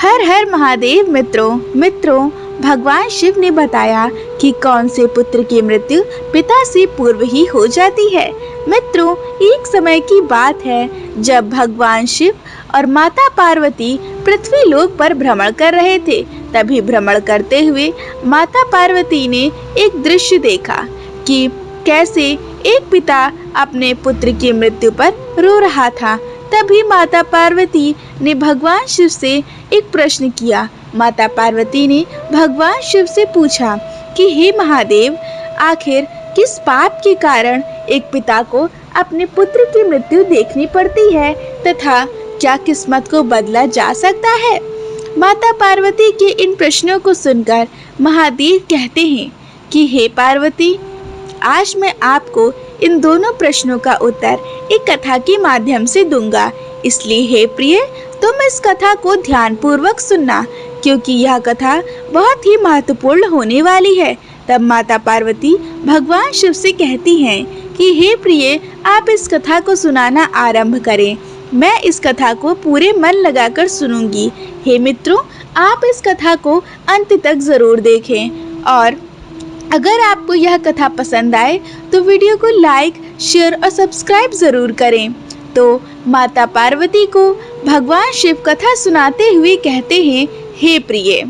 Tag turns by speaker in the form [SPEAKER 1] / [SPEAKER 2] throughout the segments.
[SPEAKER 1] हर हर महादेव। मित्रों भगवान शिव ने बताया कि कौन से पुत्र की मृत्यु पिता से पूर्व ही हो जाती है। मित्रों, एक समय की बात है जब भगवान शिव और माता पार्वती पृथ्वी लोक पर भ्रमण कर रहे थे। तभी भ्रमण करते हुए माता पार्वती ने एक दृश्य देखा कि कैसे एक पिता अपने पुत्र की मृत्यु पर रो रहा था। तभी माता पार्वती ने भगवान शिव से एक प्रश्न किया। माता पार्वती ने भगवान शिव से पूछा कि हे महादेव, आखिर किस पाप के कारण एक पिता को अपने पुत्र की मृत्यु देखनी पड़ती है तथा क्या किस्मत को बदला जा सकता है। माता पार्वती के इन प्रश्नों को सुनकर महादेव कहते हैं कि हे पार्वती, आज मैं आपको इन दोनों प्रश्नों का उत्तर एक कथा के माध्यम से दूंगा। इसलिए हे प्रिय, तुम इस कथा को ध्यान पूर्वक सुनना, क्योंकि यह कथा बहुत ही महत्वपूर्ण होने वाली है। तब माता पार्वती भगवान शिव से कहती हैं कि हे प्रिय, आप इस कथा को सुनाना आरंभ करें। मैं इस कथा को पूरे मन लगाकर सुनूंगी। हे मित्रों, आप इस कथा को अंत तक जरूर देखें और अगर आपको यह कथा पसंद आए तो वीडियो को लाइक, शेयर और सब्सक्राइब जरूर करें। तो माता पार्वती को भगवान शिव कथा सुनाते हुए कहते हैं, हे प्रिय,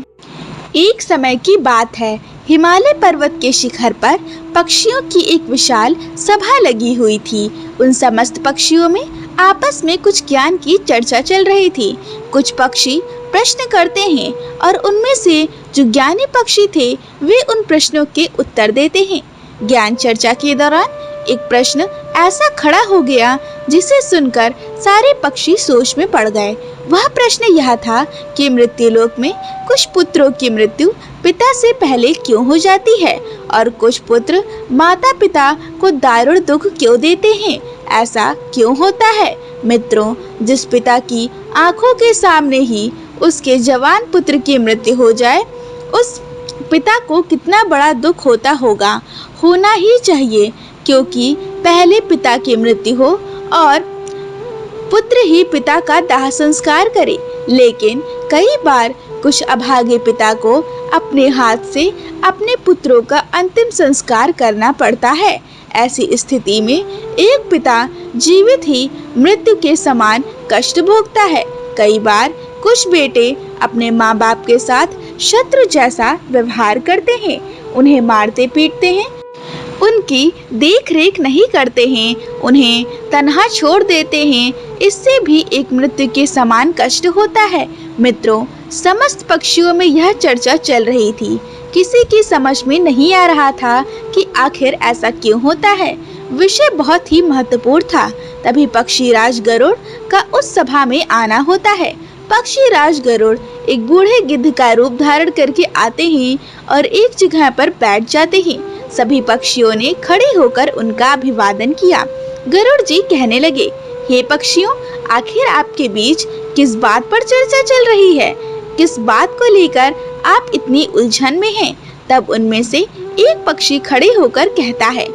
[SPEAKER 1] एक समय की बात है, हिमालय पर्वत के शिखर पर पक्षियों की एक विशाल सभा लगी हुई थी। उन समस्त पक्षियों में आपस में कुछ ज्ञान की चर्चा चल रही थी। कुछ पक्षी प्रश्न करते हैं और उनमें से जो ज्ञानी पक्षी थे वे उन प्रश्नों के उत्तर देते हैं। ज्ञान चर्चा के दौरान एक प्रश्न ऐसा खड़ा हो गया जिसे सुनकर सारे पक्षी सोच में पड़ गए। वह प्रश्न यह था कि मृत्युलोक में कुछ पुत्रों की मृत्यु पिता से पहले क्यों हो जाती है और कुछ पुत्र माता पिता को दारुण दुख क्यों देते हैं। ऐसा क्यों होता है। मित्रों, जिस पिता की आंखों के सामने ही उसके जवान पुत्र की मृत्यु हो जाए, उस पिता को कितना बड़ा दुख होता होगा। होना ही चाहिए, क्योंकि पहले पिता की मृत्यु हो और पुत्र ही पिता का दाह संस्कार करे। लेकिन कई बार कुछ अभागे पिता को अपने हाथ से अपने पुत्रों का अंतिम संस्कार करना पड़ता है। ऐसी स्थिति में एक पिता जीवित ही मृत्यु के समान कष्ट भोगता है। कई बार कुछ बेटे अपने माँ बाप के साथ शत्रु जैसा व्यवहार करते हैं, उन्हें मारते पीटते हैं, उनकी देख रेख नहीं करते हैं, उन्हें तन्हा छोड़ देते हैं। इससे भी एक मृत्यु के समान कष्ट होता है। मित्रों, समस्त पक्षियों में यह चर्चा चल रही थी। किसी की समझ में नहीं आ रहा था कि आखिर ऐसा क्यों होता है। विषय बहुत ही महत्वपूर्ण था। तभी पक्षी राज गरुड़ का उस सभा में आना होता है। पक्षी राज गरुड़ एक बूढ़े गिद्ध का रूप धारण करके आते हैं और एक जगह पर बैठ जाते हैं। सभी पक्षियों ने खड़े होकर उनका अभिवादन किया। गरुड़ जी कहने लगे, हे पक्षियों, आखिर आपके बीच किस बात पर चर्चा चल रही है? किस बात को लेकर आप इतनी उलझन में हैं? तब उनमें से एक पक्षी खड़े होकर कहता है,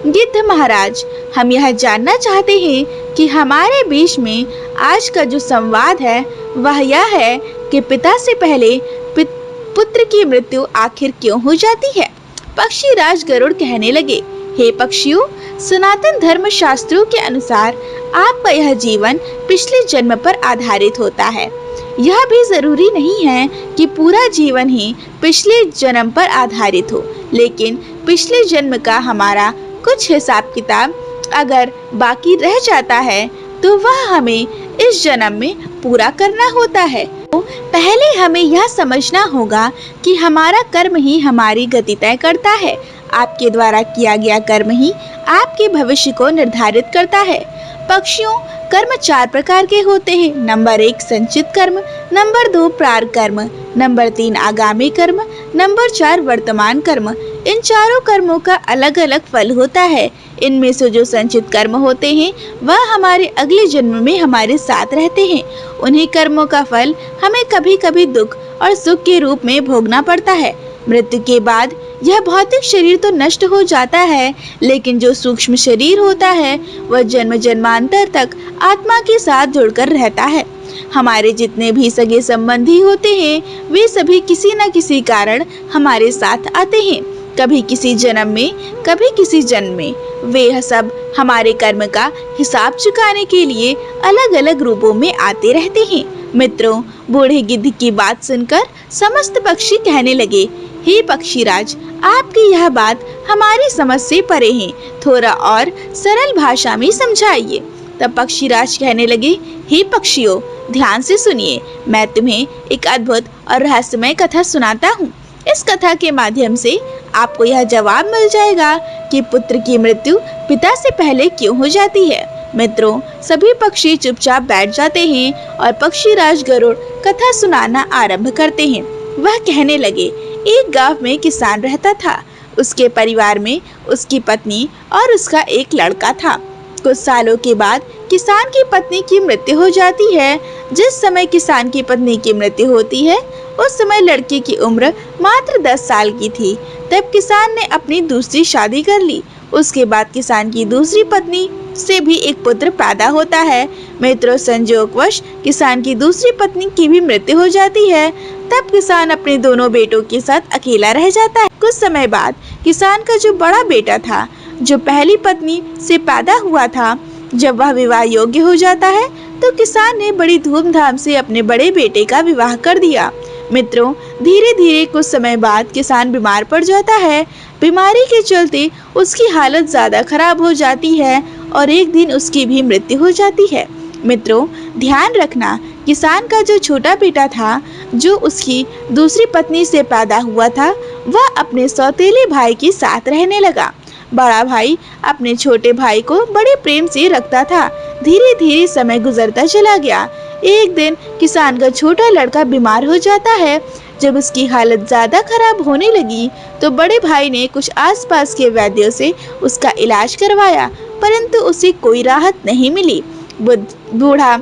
[SPEAKER 1] गिद्ध महाराज, हम यह जानना चाहते हैं कि हमारे बीच में आज का जो संवाद है वह यह है कि पिता से पहले पुत्र की मृत्यु आखिर क्यों हो जाती है। पक्षी राज गरुड़ कहने लगे, हे पक्षियों, सनातन धर्म शास्त्रों के अनुसार आपका यह जीवन पिछले जन्म पर आधारित होता है। यह भी जरूरी नहीं है कि पूरा जीवन ही पिछले जन्म पर आधारित हो, लेकिन पिछले जन्म का हमारा कुछ हिसाब किताब अगर बाकी रह जाता है तो वह हमें इस जन्म में पूरा करना होता है। तो पहले हमें यह समझना होगा कि हमारा कर्म ही हमारी गति तय करता है। आपके द्वारा किया गया कर्म ही आपके भविष्य को निर्धारित करता है। पक्षियों, कर्म 4 प्रकार के होते हैं। नंबर 1 संचित कर्म, नंबर 2 प्रारब्ध कर्म, नंबर 3 आगामी कर्म, नंबर 4 वर्तमान कर्म। इन चारों कर्मों का अलग अलग फल होता है। इनमें से जो संचित कर्म होते हैं वह हमारे अगले जन्म में हमारे साथ रहते हैं। उन्हीं कर्मों का फल हमें कभी कभी दुख और सुख के रूप में भोगना पड़ता है। मृत्यु के बाद यह भौतिक शरीर तो नष्ट हो जाता है, लेकिन जो सूक्ष्म शरीर होता है वह जन्म जन्मांतर तक आत्मा के साथ जुड़कर रहता है। हमारे जितने भी सगे संबंधी होते हैं वे सभी किसी न किसी कारण हमारे साथ आते हैं, कभी किसी जन्म में, कभी किसी जन्म में। वे सब हमारे कर्म का हिसाब चुकाने के लिए अलग अलग रूपों में आते रहते हैं। मित्रों, बूढ़े गिद्ध की बात सुनकर समस्त पक्षी कहने लगे, हे पक्षीराज, आपकी यह बात हमारी समझ से परे है, थोड़ा और सरल भाषा में समझाइए। तब पक्षीराज कहने लगे, हे पक्षियों, ध्यान से सुनिए, मैं तुम्हें एक अद्भुत और रहस्यमय कथा सुनाता हूँ। इस कथा के माध्यम से आपको यह जवाब मिल जाएगा कि पुत्र की मृत्यु पिता से पहले क्यों हो जाती है। मित्रों, सभी पक्षी चुपचाप बैठ जाते हैं और पक्षीराज गरुड़ कथा सुनाना आरंभ करते हैं। वह कहने लगे, एक गांव में किसान रहता था। उसके परिवार में उसकी पत्नी और उसका एक लड़का था। कुछ सालों के बाद किसान की पत्नी की मृत्यु हो जाती है। जिस समय किसान की पत्नी की मृत्यु होती है उस समय लड़के की उम्र मात्र 10 साल की थी। तब किसान ने अपनी दूसरी शादी कर ली। उसके बाद किसान की दूसरी पत्नी से भी एक पुत्र पैदा होता है। मित्रों, संयोगवश किसान की दूसरी पत्नी की भी मृत्यु हो जाती है। तब किसान अपने दोनों बेटों के साथ अकेला रह जाता है। कुछ समय बाद किसान का जो बड़ा बेटा था, जो पहली पत्नी से पैदा हुआ था, जब वह विवाह योग्य हो जाता है तो किसान ने बड़ी धूमधाम से अपने बड़े बेटे का विवाह कर दिया। मित्रों, धीरे धीरे कुछ समय बाद किसान बीमार पड़ जाता है। बीमारी के चलते उसकी हालत ज्यादा खराब हो जाती है और एक दिन उसकी भी मृत्यु हो जाती है। मित्रों, ध्यान रखना, किसान का जो छोटा बेटा था, जो उसकी दूसरी पत्नी से पैदा हुआ था, वह अपने सौतेले भाई के साथ रहने लगा। बड़ा भाई अपने छोटे भाई को बड़े प्रेम से रखता था। धीरे धीरे समय गुजरता चला गया। एक दिन किसान का छोटा लड़का बीमार हो जाता है। जब उसकी हालत ज्यादा खराब होने लगी तो बड़े भाई ने कुछ आसपास के वैद्यों से उसका इलाज करवाया, परंतु उसे कोई राहत नहीं मिली। बूढ़ा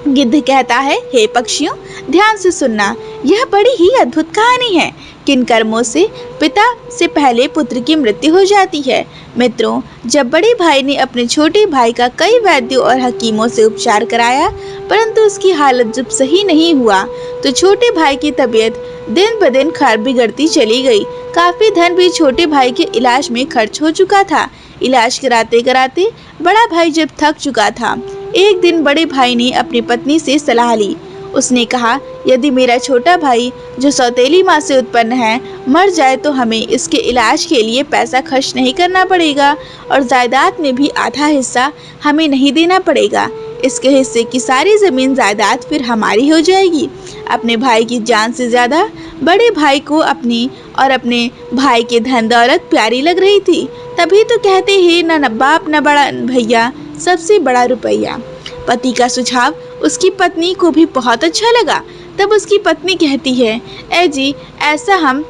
[SPEAKER 1] गिद्ध कहता है, हे पक्षियों, ध्यान से सुनना, यह बड़ी ही अद्भुत कहानी है। किन कर्मों से पिता से पहले पुत्र की मृत्यु हो जाती है। मित्रों, जब बड़े भाई ने अपने छोटे भाई का कई वैद्यों और हकीमों से उपचार कराया, परंतु उसकी हालत जब सही नहीं हुआ तो छोटे भाई की तबीयत दिन ब दिन खराब बिगड़ती चली गई। काफी धन भी छोटे भाई के इलाज में खर्च हो चुका था। इलाज कराते कराते बड़ा भाई जब थक चुका था, एक दिन बड़े भाई ने अपनी पत्नी से सलाह ली। उसने कहा, यदि मेरा छोटा भाई जो सौतेली माँ से उत्पन्न है मर जाए तो हमें इसके इलाज के लिए पैसा खर्च नहीं करना पड़ेगा और जायदाद में भी आधा हिस्सा हमें नहीं देना पड़ेगा। इसके हिस्से की सारी जमीन जायदाद फिर हमारी हो जाएगी। अपने भाई की जान से ज्यादा बड़े भाई को अपनी और अपने भाई के धन दौलत प्यारी लग रही थी। तभी तो कहते हैं, न बाप न बड़ा भैया, सबसे बड़ा रुपया। पति का सुझाव उसकी पत्नी को भी बहुत अच्छा लगा। तब उसकी पत्नी कहती है, ए जी, ऐसा हम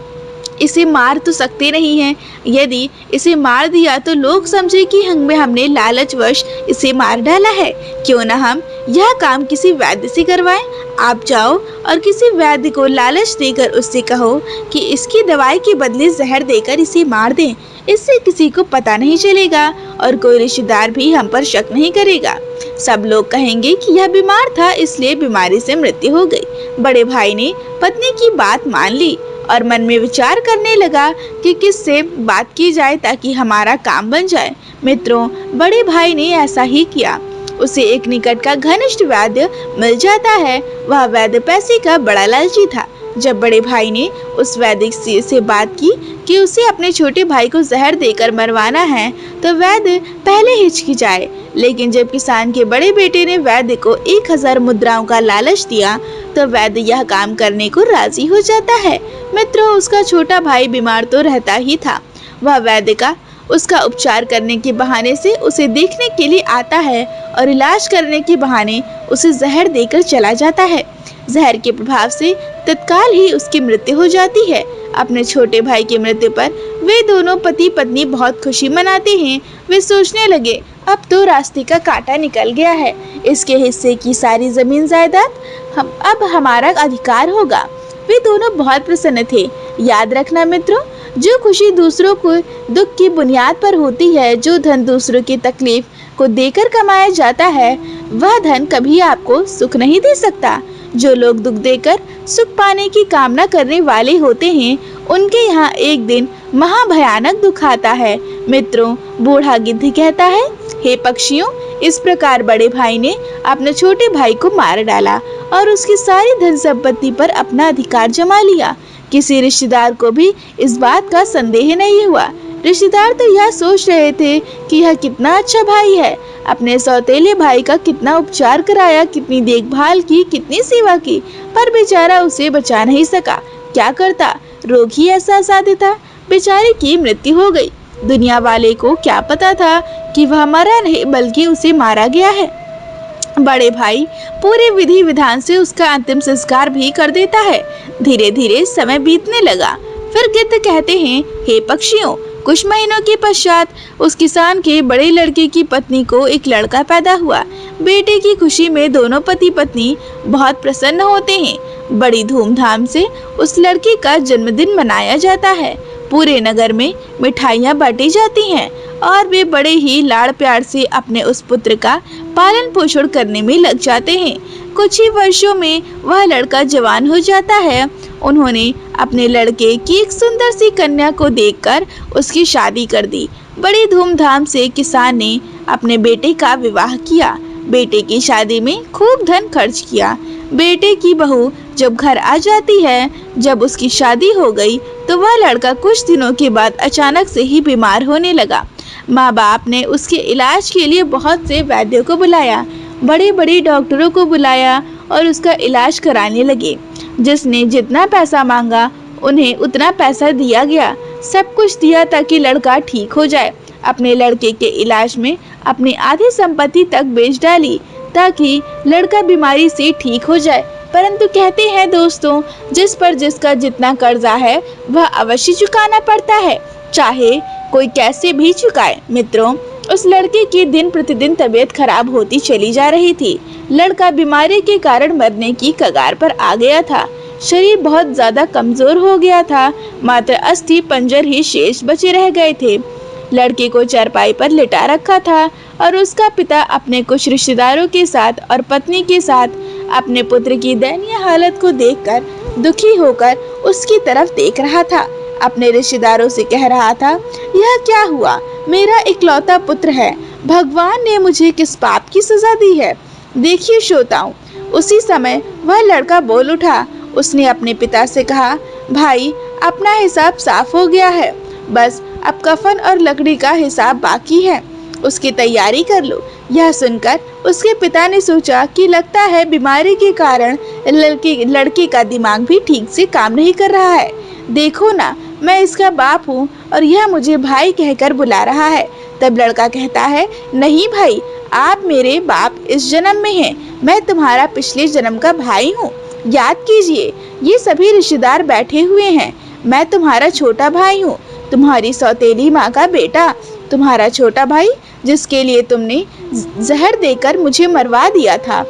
[SPEAKER 1] इसे मार तो सकते नहीं हैं। यदि इसे मार दिया तो लोग समझे कि हमने लालचवश इसे मार डाला है। क्यों न हम यह काम किसी वैद्य से करवाएं। आप जाओ और किसी वैद्य को लालच देकर उससे कहो कि इसकी दवाई के बदले जहर देकर इसे मार दें। इससे किसी को पता नहीं चलेगा और कोई रिश्तेदार भी हम पर शक नहीं करेगा। सब लोग कहेंगे कि यह बीमार था, इसलिए बीमारी से मृत्यु हो गई। बड़े भाई ने पत्नी की बात मान ली और मन में विचार करने लगा कि किससे बात की जाए ताकि हमारा काम बन जाए। मित्रों, बड़े भाई ने ऐसा ही किया। उसे एक निकट का घनिष्ठ वैद्य मिल जाता है। वह वैद्य पैसे का बड़ा लालची था। जब बड़े भाई ने उस वैद्य से बात की कि उसे अपने छोटे भाई को जहर देकर मरवाना है तो वैद्य पहले हिचकिचाए, लेकिन जब किसान के बड़े बेटे ने वैद्य को 1000 मुद्राओं का लालच दिया तो वैद्य यह काम करने को राजी हो जाता है। मित्रों, उसका छोटा भाई बीमार तो रहता ही था। वह वैद्य का उसका उपचार करने के बहाने से उसे देखने के लिए आता है और इलाज करने के बहाने उसे जहर देकर चला जाता है। जहर के प्रभाव से तत्काल ही उसकी मृत्यु हो जाती है। अपने छोटे भाई की मृत्यु पर वे दोनों पति पत्नी बहुत खुशी मनाते हैं। वे सोचने लगे, अब तो रास्ते का कांटा निकल गया है। इसके हिस्से की सारी जमीन जायदाद अब हमारा अधिकार होगा। वे दोनों बहुत प्रसन्न थे। याद रखना मित्रों, जो खुशी दूसरों को दुख की बुनियाद पर होती है, जो धन दूसरों की तकलीफ को देकर कमाया जाता है, वह धन कभी आपको सुख नहीं दे सकता। जो लोग दुख देकर सुख पाने की कामना करने वाले होते हैं, उनके यहाँ एक दिन महाभयानक दुख आता है। मित्रों, बूढ़ा गिद्ध कहता है, हे पक्षियों, इस प्रकार बड़े भाई ने अपने छोटे भाई को मार डाला और उसकी सारी धन संपत्ति पर अपना अधिकार जमा लिया। किसी रिश्तेदार को भी इस बात का संदेह नहीं हुआ। रिश्तेदार तो यह सोच रहे थे कि यह कितना अच्छा भाई है, अपने सौतेले भाई का कितना उपचार कराया, कितनी देखभाल की, कितनी सेवा की, पर बेचारा उसे बचा नहीं सका। क्या करता, रोग ही ऐसा असाध्य था, बेचारे की मृत्यु हो गई। दुनिया वाले को क्या पता था कि वह मरा नहीं बल्कि उसे मारा गया है। बड़े भाई पूरे विधि विधान से उसका अंतिम संस्कार भी कर देता है। धीरे धीरे समय बीतने लगा। फिर गिद्ध कहते हैं, हे पक्षियों, कुछ महीनों के पश्चात उस किसान के बड़े लड़के की पत्नी को एक लड़का पैदा हुआ। बेटे की खुशी में दोनों पति पत्नी बहुत प्रसन्न होते हैं। बड़ी धूमधाम से उस लड़के का जन्मदिन मनाया जाता है। पूरे नगर में मिठाइयाँ बांटी जाती हैं और वे बड़े ही लाड़ प्यार से अपने उस पुत्र का पालन पोषण करने में लग जाते हैं। कुछ ही वर्षों में वह लड़का जवान हो जाता है। उन्होंने अपने लड़के की एक सुंदर सी कन्या को देखकर उसकी शादी कर दी। बड़ी धूमधाम से किसान ने अपने बेटे का विवाह किया। बेटे की शादी में खूब धन खर्च किया। बेटे की बहू जब घर आ जाती है, जब उसकी शादी हो गई, तो वह लड़का कुछ दिनों के बाद अचानक से ही बीमार होने लगा। माँ बाप ने उसके इलाज के लिए बहुत से वैद्यों को बुलाया, बड़े बड़े डॉक्टरों को बुलाया और उसका इलाज कराने लगे। जिसने जितना पैसा मांगा उन्हें उतना पैसा दिया गया। सब कुछ दिया ताकि लड़का ठीक हो जाए। अपने लड़के के इलाज में अपनी आधी संपत्ति तक बेच डाली ताकि लड़का बीमारी से ठीक हो जाए। परंतु कहते हैं दोस्तों, जिस पर जिसका जितना कर्जा है वह अवश्य चुकाना पड़ता है, चाहे कोई कैसे भी चुकाए। मित्रों, उस लड़के की दिन प्रतिदिन तबीयत खराब होती चली जा रही थी। लड़का बीमारी के कारण मरने की कगार पर आ गया था। शरीर बहुत ज्यादा कमजोर हो गया था। मात्र अस्थि पंजर ही शेष बचे रह गए थे। लड़के को चारपाई पर लिटा रखा था और उसका पिता अपने कुछ रिश्तेदारों के साथ और पत्नी के साथ अपने पुत्र की दयनीय हालत को देखकर दुखी होकर उसकी तरफ देख रहा था। अपने रिश्तेदारों से कह रहा था, यह क्या हुआ? मेरा इकलौता पुत्र है। भगवान ने मुझे किस पाप की सजा दी है? देखिए श्रोताओं, उसी समय वह लड़का बोल उठा। उसने अपने पिता से कहा, भाई, अपना हिसाब साफ हो गया है, बस अब कफन और लकड़ी का हिसाब बाकी है, उसकी तैयारी कर लो। यह सुनकर उसके पिता ने सोचा कि लगता है बीमारी के कारण लड़के का दिमाग भी ठीक से काम नहीं कर रहा है। देखो ना, मैं इसका बाप हूँ और यह मुझे भाई कहकर बुला रहा है। तब लड़का कहता है, नहीं भाई, आप मेरे बाप इस जन्म में हैं, मैं तुम्हारा पिछले जन्म का भाई हूँ। याद कीजिए, ये सभी रिश्तेदार बैठे हुए हैं। मैं तुम्हारा छोटा भाई हूँ, तुम्हारी सौतेली माँ का बेटा, तुम्हारा छोटा भाई जिसके लिए तुमने जहर देकर मुझे मरवा दिया था।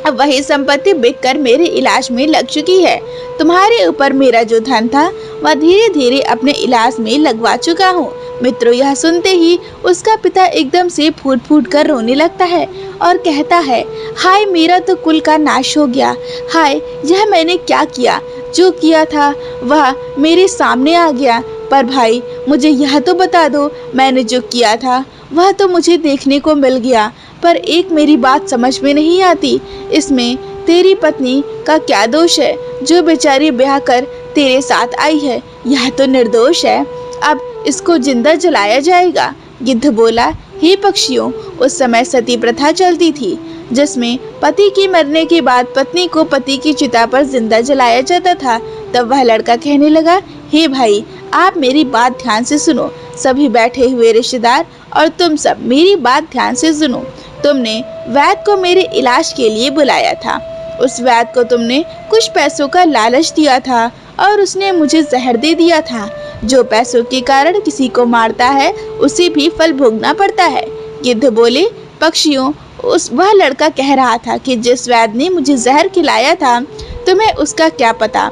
[SPEAKER 1] अब वही संपत्ति बिककर मेरे इलाज में लग चुकी है। तुम्हारे ऊपर मेरा जो धन था वह धीरे धीरे अपने इलाज में लगवा चुका हूँ। मित्रों, यह सुनते ही उसका पिता एकदम से फूट फूट कर रोने लगता है और कहता है, हाय, मेरा तो कुल का नाश हो गया। हाय, यह मैंने क्या किया? जो किया था वह मेरे सामने आ गया। पर भाई, मुझे यह तो बता दो, मैंने जो किया था वह तो मुझे देखने को मिल गया, पर एक मेरी बात समझ में नहीं आती, इसमें तेरी पत्नी का क्या दोष है जो बेचारी ब्याह कर तेरे साथ आई है? यह तो निर्दोष है, अब इसको जिंदा जलाया जाएगा। गिद्ध बोला, हे पक्षियों, उस समय सती प्रथा चलती थी जिसमें पति के मरने के बाद पत्नी को पति की चिता पर जिंदा जलाया जाता था। तब वह लड़का कहने लगा, हे भाई, आप मेरी बात ध्यान से सुनो। सभी बैठे हुए रिश्तेदार और तुम सब मेरी बात ध्यान से सुनो। तुमने वैद्य को मेरे इलाज के लिए बुलाया था। उस वैद्य को तुमने कुछ पैसों का लालच दिया था और उसने मुझे जहर दे दिया था। जो पैसों के कारण किसी को मारता है उसे भी फल भोगना पड़ता है। गिद्ध बोले, पक्षियों, वह लड़का कह रहा था कि जिस वैद्य ने मुझे जहर खिलाया था, तुम्हें उसका क्या पता?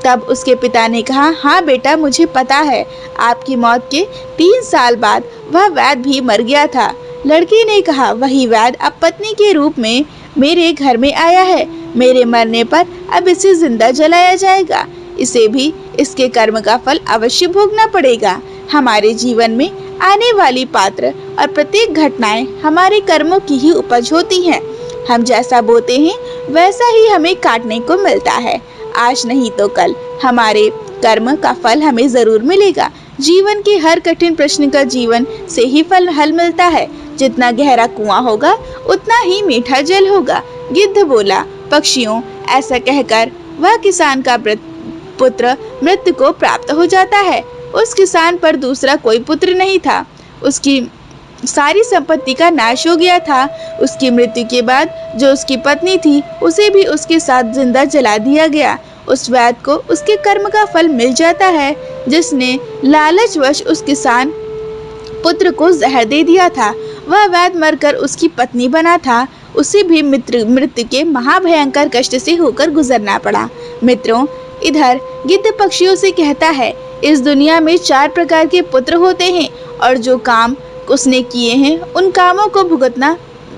[SPEAKER 1] तब उसके पिता ने कहा, हाँ बेटा, मुझे पता है। आपकी मौत के 3 साल बाद वह वैद्य भी मर गया था। लड़की ने कहा, वही वैद्य अब पत्नी के रूप में मेरे घर में आया है। मेरे मरने पर अब इसे जिंदा जलाया जाएगा। इसे भी इसके कर्म का फल अवश्य भोगना पड़ेगा। हमारे जीवन में आने वाली पात्र और प्रत्येक घटनाएं हमारे कर्मों की ही उपज होती हैं। हम जैसा बोते हैं वैसा ही हमें काटने को मिलता है। आज नहीं तो कल हमारे कर्म का फल हमें जरूर मिलेगा। जीवन के हर कठिन प्रश्न का जीवन से ही हल मिलता है। जितना गहरा कुआं होगा उतना ही मीठा जल होगा। गिद्ध बोला, पक्षियों, ऐसा कहकर वह किसान का पुत्र मृत्यु को प्राप्त हो जाता है। उस किसान पर दूसरा कोई पुत्र नहीं था। उसकी सारी संपत्ति का नाश हो गया था। उसकी मृत्यु के बाद जो उसकी पत्नी थी उसे भी उसके साथ जिंदा जला दिया गया। उस वैद्य को उसके कर्म का फल मिल जाता है, जिसने लालचवश उस किसान पुत्र को जहर दे दिया था। वह वैद्य मरकर उसकी पत्नी बना था। उसे भी मृत्यु के महाभयंकर कष्ट से होकर गुजरना पड़ा। मित्रों, इधर गिद्ध पक्षियों से कहता है, इस दुनिया में 4 प्रकार के पुत्र होते हैं और जो काम उसने किए हैं उन कामों को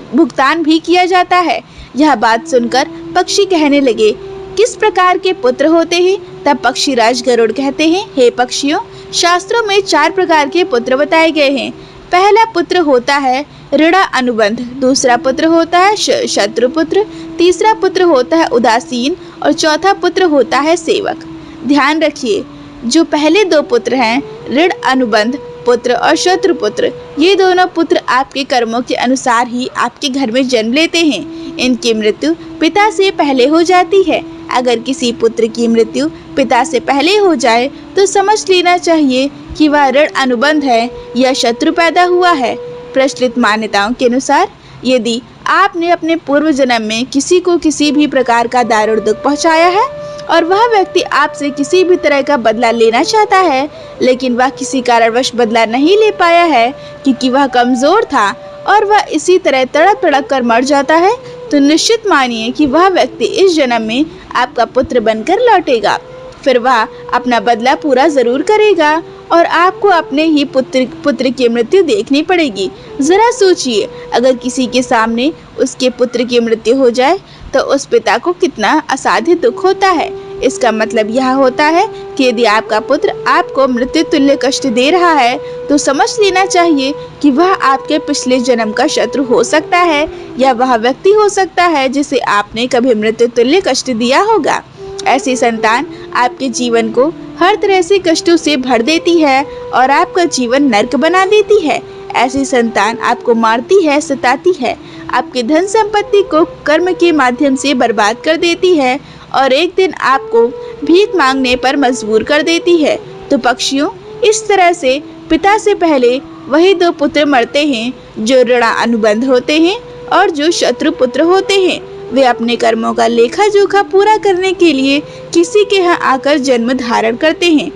[SPEAKER 1] भुगतान भी किया जाता है। यह बात सुनकर पक्षी कहने लगे, किस प्रकार के पुत्र होते हैं? तब पक्षीराज गरुड़ कहते हैं, हे पक्षियों, शास्त्रों में 4 प्रकार के पुत्र बताए गए हैं। पहला पुत्र होता है ऋणा अनुबंध, दूसरा पुत्र होता है शत्रु पुत्र, तीसरा पुत्र होता है उदासीन और चौथा पुत्र होता है सेवक। ध्यान रखिए, जो पहले 2 पुत्र हैं, ऋण अनुबंध पुत्र और शत्रु पुत्र, ये दोनों पुत्र आपके कर्मों के अनुसार ही आपके घर में जन्म लेते हैं। इनकी मृत्यु पिता से पहले हो जाती है। अगर किसी पुत्र की मृत्यु पिता से पहले हो जाए तो समझ लेना चाहिए कि वह ऋण अनुबंध है या शत्रु पैदा हुआ है। प्रचलित मान्यताओं के अनुसार यदि आपने अपने पूर्व जन्म में किसी को किसी भी प्रकार का दारुण दुख पहुंचाया है और वह व्यक्ति आपसे किसी भी तरह का बदला लेना चाहता है, लेकिन वह किसी कारणवश बदला नहीं ले पाया है क्योंकि वह कमजोर था और वह इसी तरह तड़प तड़प कर मर जाता है, तो निश्चित मानिए कि वह व्यक्ति इस जन्म में आपका पुत्र बनकर लौटेगा। फिर वह अपना बदला पूरा जरूर करेगा और आपको अपने ही पुत्र की मृत्यु देखनी पड़ेगी। जरा सोचिए, अगर किसी के सामने उसके पुत्र की मृत्यु हो जाए तो उस पिता को कितना असाध्य दुख होता है। इसका मतलब यह होता है कि यदि आपका पुत्र आपको मृत्यु तुल्य कष्ट दे रहा है तो समझ लेना चाहिए कि वह आपके पिछले जन्म का शत्रु हो सकता है या वह व्यक्ति हो सकता है जिसे आपने कभी मृत्यु तुल्य कष्ट दिया होगा। ऐसी संतान आपके जीवन को हर तरह से कष्टों से भर देती है और आपका जीवन नर्क बना देती है। ऐसी संतान आपको मारती है, सताती है, आपकी धन संपत्ति को कर्म के माध्यम से बर्बाद कर देती है और एक दिन आपको भीख मांगने पर मजबूर कर देती है। तो पक्षियों, इस तरह से पिता से पहले वही 2 पुत्र मरते हैं जो ऋणा अनुबंध होते हैं और जो शत्रु पुत्र होते हैं। वे अपने कर्मों का लेखा जोखा पूरा करने के लिए किसी के यहाँ आकर जन्म धारण करते हैं।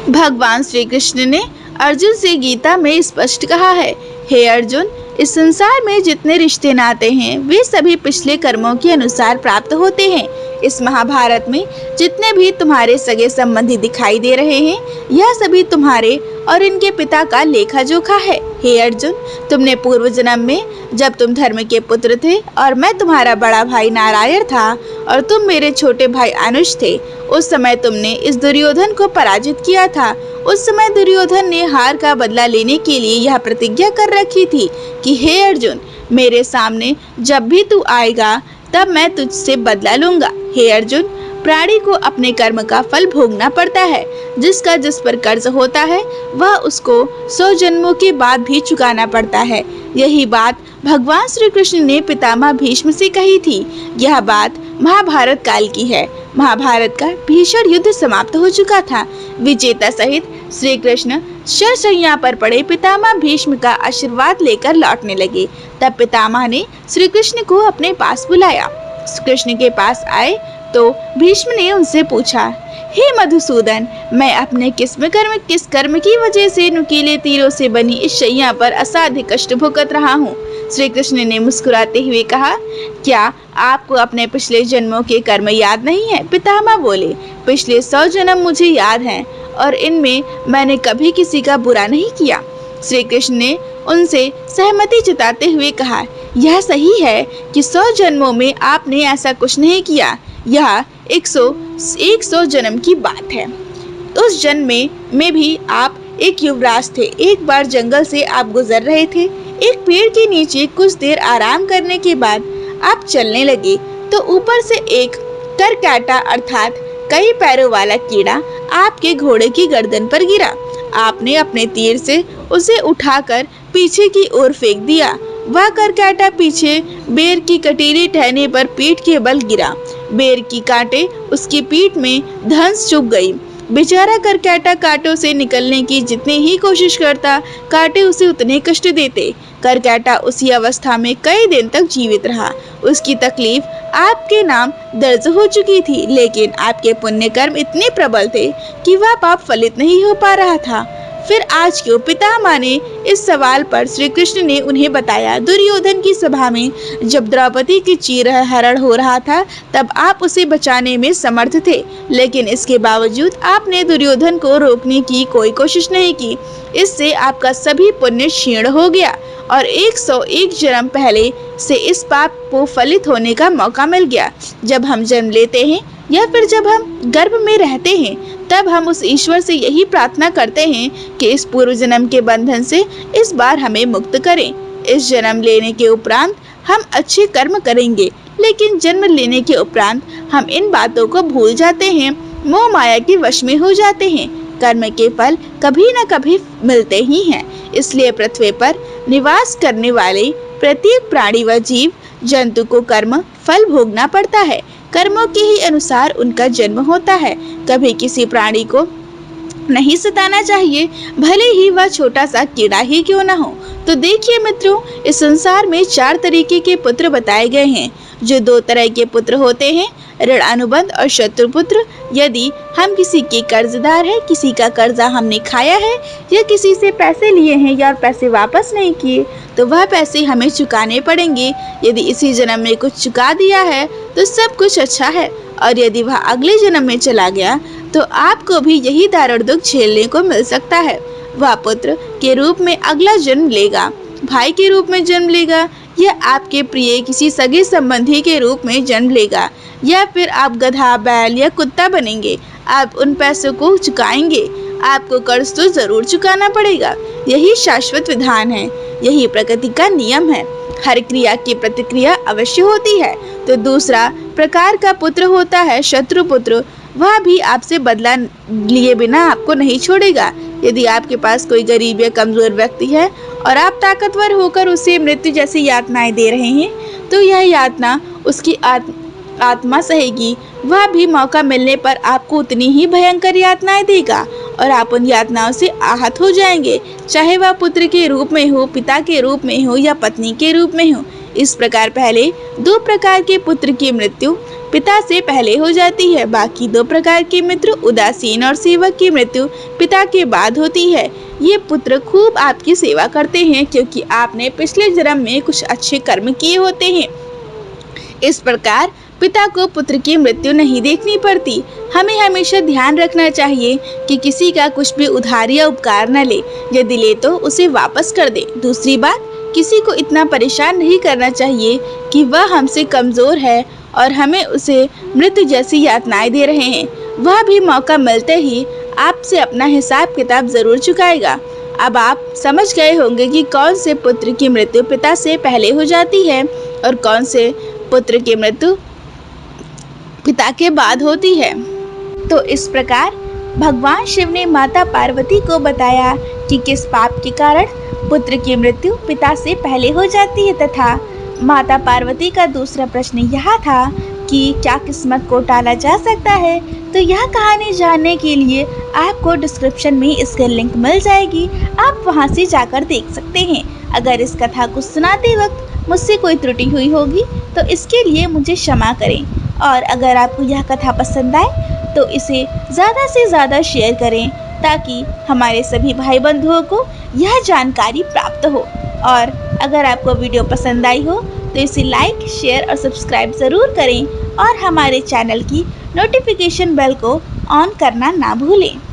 [SPEAKER 1] भगवान श्री कृष्ण ने अर्जुन से गीता में स्पष्ट कहा है, हे अर्जुन, इस संसार में जितने रिश्ते नाते हैं वे सभी पिछले कर्मों के अनुसार प्राप्त होते हैं। इस महाभारत में जितने भी तुम्हारे सगे संबंधी दिखाई दे रहे हैं, यह सभी तुम्हारे और इनके पिता का लेखा जोखा है। हे अर्जुन, तुमने पूर्व जन्म में जब तुम धर्म के पुत्र थे और मैं तुम्हारा बड़ा भाई नारायण था और तुम मेरे छोटे भाई अनुज थे, उस समय तुमने इस दुर्योधन को पराजित किया था। उस समय दुर्योधन ने हार का बदला लेने के लिए यह प्रतिज्ञा कर रखी थी कि हे अर्जुन, मेरे सामने जब भी तू आएगा तब मैं तुझसे बदला लूंगा। हे अर्जुन, प्राणी को अपने कर्म का फल भोगना पड़ता है। जिसका जिस पर कर्ज होता है वह उसको 100 जन्मों के बाद भी चुकाना पड़ता है। यही बात भगवान श्री कृष्ण ने पितामह भीष्म से कही थी। यह बात महाभारत काल की है। महाभारत का भीषण युद्ध समाप्त हो चुका था। विजेता सहित श्री कृष्ण शरशैया पर पड़े पितामह भीष्म का आशीर्वाद लेकर लौटने लगे। तब पितामह ने श्री कृष्ण को अपने पास बुलाया। कृष्ण के पास आए तो भीष्म ने उनसे पूछा, हे मधुसूदन, मैं अपने किस कर्म की वजह से नुकीले तीरों से बनी इस शैया पर असाध्य कष्ट भुगत रहा हूँ। श्री कृष्ण ने मुस्कुराते हुए कहा, क्या आपको अपने पिछले जन्मों के कर्म याद नहीं है? पितामह बोले, पिछले 100 जन्म मुझे याद हैं और इनमें मैंने कभी किसी का बुरा नहीं किया। श्री कृष्ण ने उनसे सहमति जताते हुए कहा, यह सही है कि 100 जन्मों में आपने ऐसा कुछ नहीं किया। यह 100 जन्म की बात है। उस जन्म में भी आप एक युवराज थे। एक बार जंगल से आप गुजर रहे थे। एक पेड़ के नीचे कुछ देर आराम करने के बाद आप चलने लगे तो ऊपर से एक करकैटा अर्थात कई पैरों वाला कीड़ा आपके घोड़े की गर्दन पर गिरा। आपने अपने तीर से उसे उठाकर पीछे की ओर फेंक दिया। वह करकैटा पीछे बेर की कटीली टहनी पर पीठ के बल गिरा। बेर की कांटे उसकी पीठ में धंस चुभ गई। बेचारा करकैटा कांटों से निकलने की जितनी ही कोशिश करता, कांटे उसे उतने कष्ट देते। करकैटा उसी अवस्था में कई दिन तक जीवित रहा। उसकी तकलीफ आपके नाम दर्ज हो चुकी थी, लेकिन आपके पुण्य कर्म इतने प्रबल थे कि वह पाप फलित नहीं हो पा रहा था। फिर आज क्यों? पितामह ने इस सवाल पर श्री कृष्ण ने उन्हें बताया। दुर्योधन की सभा में जब द्रौपदी की चीरहरण हो रहा था तब आप उसे बचाने में समर्थ थे, लेकिन इसके बावजूद आपने दुर्योधन को रोकने की कोई कोशिश नहीं की। इससे आपका सभी पुण्य क्षीण हो गया और 101 जन्म पहले से इस पाप को फलित होने का मौका मिल गया। जब हम जन्म लेते हैं या फिर जब हम गर्भ में रहते हैं तब हम उस ईश्वर से यही प्रार्थना करते हैं कि इस पूर्व जन्म के बंधन से इस बार हमें मुक्त करें। इस जन्म लेने के उपरांत हम अच्छे कर्म करेंगे, लेकिन जन्म लेने के उपरांत हम इन बातों को भूल जाते हैं, मोह माया के वश में हो जाते हैं। कर्म के फल कभी न कभी मिलते ही हैं। इसलिए पृथ्वी पर निवास करने वाले प्रत्येक प्राणी व जीव जंतु को कर्म फल भोगना पड़ता है। कर्मों के ही अनुसार उनका जन्म होता है। कभी किसी प्राणी को नहीं सताना चाहिए, भले ही वह छोटा सा कीड़ा ही क्यों न हो। तो देखिए मित्रों, इस संसार में 4 तरीके के पुत्र बताए गए हैं। जो 2 तरह के पुत्र होते हैं, ऋण अनुबंध और शत्रु पुत्र। यदि हम किसी के कर्जदार है, किसी का कर्जा हमने खाया है या किसी से पैसे लिए हैं या पैसे वापस नहीं किए, तो वह पैसे हमें चुकाने पड़ेंगे। यदि इसी जन्म में कुछ चुका दिया है तो सब कुछ अच्छा है, और यदि वह अगले जन्म में चला गया तो आपको भी यही दारुण दुख झेलने को मिल सकता है। वह पुत्र के रूप में अगला जन्म लेगा, भाई के रूप में जन्म लेगा, या आपके प्रिय किसी सगे संबंधी के रूप में जन्म लेगा, या फिर आप गधा, बैल या कुत्ता बनेंगे। आप उन पैसों को चुकाएंगे। आपको कर्ज तो जरूर चुकाना पड़ेगा। यही शाश्वत विधान है, यही प्रकृति का नियम है। हर क्रिया की प्रतिक्रिया अवश्य होती है। तो दूसरा प्रकार का पुत्र होता है शत्रु पुत्र। वह भी आपसे बदला लिए बिना आपको नहीं छोड़ेगा। यदि आपके पास कोई गरीब या कमजोर व्यक्ति है और आप ताकतवर होकर उसे मृत्यु जैसी यातनाएं दे रहे हैं, तो यह यातना उसकी आत्मा सहेगी। वह भी मौका मिलने पर आपको उतनी ही भयंकर यातनाएं देगा और आप उन यातनाओं से आहत हो जाएंगे, चाहे वह पुत्र के रूप में हो, पिता के रूप में हो या पत्नी के रूप में हो। इस प्रकार पहले 2 प्रकार के पुत्र की मृत्यु पिता से पहले हो जाती है। बाकी 2 प्रकार के मित्र, उदासीन और सेवक की मृत्यु पिता के बाद होती है। ये पुत्र खूब आपकी सेवा करते हैं क्योंकि आपने पिछले जन्म में कुछ अच्छे कर्म किए होते हैं। इस प्रकार पिता को पुत्र की मृत्यु नहीं देखनी पड़ती। हमें हमेशा ध्यान रखना चाहिए कि किसी का कुछ भी उधार या उपकार न ले। यदि ले तो उसे वापस कर दे। दूसरी बात, किसी को इतना परेशान नहीं करना चाहिए कि वह हमसे कमजोर है और हमें उसे मृत्यु जैसी यातनाएं दे रहे हैं। वह भी मौका मिलते ही आपसे अपना हिसाब किताब जरूर चुकाएगा। अब आप समझ गए होंगे कि कौन से पुत्र की मृत्यु पिता से पहले हो जाती है और कौन से पुत्र की मृत्यु पिता के बाद होती है। तो इस प्रकार भगवान शिव ने माता पार्वती को बताया कि किस पाप के कारण पुत्र की मृत्यु पिता से पहले हो जाती है, तथा माता पार्वती का दूसरा प्रश्न यह था कि क्या किस्मत को टाला जा सकता है। तो यह कहानी जानने के लिए आपको डिस्क्रिप्शन में इसका लिंक मिल जाएगी, आप वहां से जाकर देख सकते हैं। अगर इस कथा को सुनाते वक्त मुझसे कोई त्रुटि हुई होगी तो इसके लिए मुझे क्षमा करें, और अगर आपको यह कथा पसंद आए तो इसे ज़्यादा से ज़्यादा शेयर करें ताकि हमारे सभी भाई बंधुओं को यह जानकारी प्राप्त हो। और अगर आपको वीडियो पसंद आई हो तो इसे लाइक, शेयर और सब्सक्राइब ज़रूर करें और हमारे चैनल की नोटिफिकेशन बेल को ऑन करना ना भूलें।